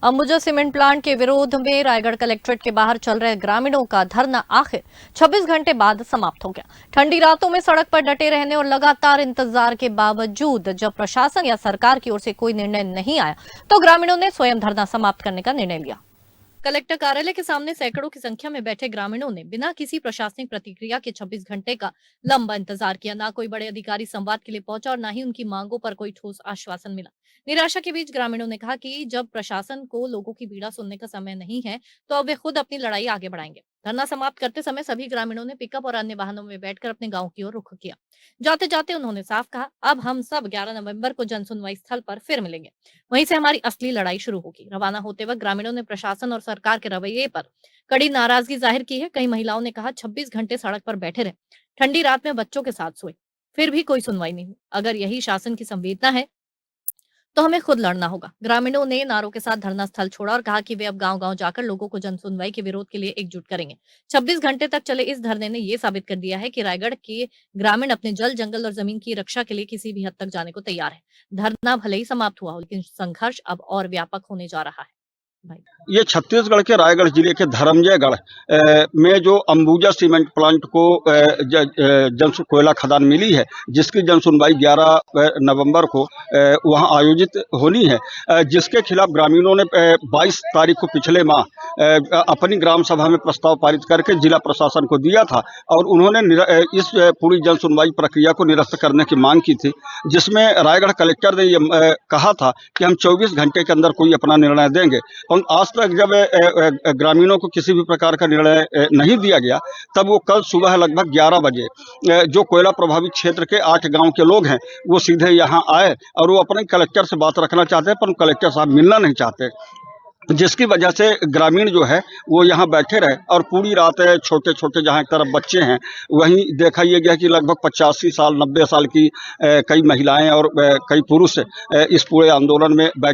Ambuja cement plant के विरोध में रायगढ़ कलेक्ट्रेट के बाहर चल रहे ग्रामीणों का धरना आखिर 26 घंटे बाद समाप्त हो गया। ठंडी रातों में सड़क पर डटे रहने और लगातार इंतजार के बावजूद जब प्रशासन या सरकार की ओर से कोई निर्णय नहीं आया तो ग्रामीणों ने स्वयं धरना समाप्त करने का निर्णय लिया। कलेक्टर कार्यालय के सामने सैकड़ों की संख्या में बैठे ग्रामीणों ने बिना किसी प्रशासनिक प्रतिक्रिया के 26 घंटे का लंबा इंतजार किया। ना कोई बड़े अधिकारी संवाद के लिए पहुंचा और ना ही उनकी मांगों पर कोई ठोस आश्वासन मिला। निराशा के बीच ग्रामीणों ने कहा कि जब प्रशासन को लोगों की पीड़ा सुनने का समय नहीं है तो अब वे खुद अपनी लड़ाई आगे बढ़ाएंगे। धरना समाप्त करते समय सभी ग्रामीणों ने पिकअप और अन्य वाहनों में बैठकर अपने गांव की ओर रुख किया। जाते जाते उन्होंने साफ कहा, अब हम सब 11 नवंबर को जनसुनवाई स्थल पर फिर मिलेंगे, वहीं से हमारी असली लड़ाई शुरू होगी। रवाना होते वक्त ग्रामीणों ने प्रशासन और सरकार के रवैये पर कड़ी नाराजगी जाहिर की है। कई महिलाओं ने कहा 26 घंटे सड़क पर बैठे रहे, ठंडी रात में बच्चों के साथ सोए, फिर भी कोई सुनवाई नहीं हुई। अगर यही शासन की संवेदना है तो हमें खुद लड़ना होगा। ग्रामीणों ने नारों के साथ धरना स्थल छोड़ा और कहा कि वे अब गांव-गांव जाकर लोगों को जनसुनवाई के विरोध के लिए एकजुट करेंगे। 26 घंटे तक चले इस धरने ने ये साबित कर दिया है कि रायगढ़ के ग्रामीण अपने जल, जंगल और जमीन की रक्षा के लिए किसी भी हद तक जाने को तैयार है। धरना भले ही समाप्त हुआ हो, लेकिन संघर्ष अब और व्यापक होने जा रहा है। भाई ये छत्तीसगढ़ के रायगढ़ जिले के धर्मजयगढ़ में जो अंबुजा सीमेंट प्लांट को जन कोयला खदान मिली है, जिसकी जनसुनवाई 11 नवंबर को वहां आयोजित होनी है, जिसके खिलाफ ग्रामीणों ने 22 तारीख को पिछले माह अपनी ग्राम सभा में प्रस्ताव पारित करके जिला प्रशासन को दिया था और उन्होंने इस पूरी जनसुनवाई प्रक्रिया को निरस्त करने की मांग की थी, जिसमें रायगढ़ कलेक्टर ने ये कहा था कि हम 24 घंटे के अंदर कोई अपना निर्णय देंगे। और आज तक जब ग्रामीणों को किसी भी प्रकार का निर्णय नहीं दिया गया, तब वो कल सुबह लगभग 11 बजे जो कोयला प्रभावित क्षेत्र के 8 गांव के लोग हैं वो सीधे यहाँ आए और वो अपने कलेक्टर से बात रखना चाहते हैं, पर कलेक्टर साहब मिलना नहीं चाहते, जिसकी वजह से ग्रामीण जो है वो यहाँ बैठे रहे और पूरी रात छोटे छोटे जहाँ एक तरफ बच्चे हैं वहीं देखा ये गया कि लगभग 85 साल 90 साल की कई महिलाएं और कई पुरुष इस पूरे आंदोलन में बैठ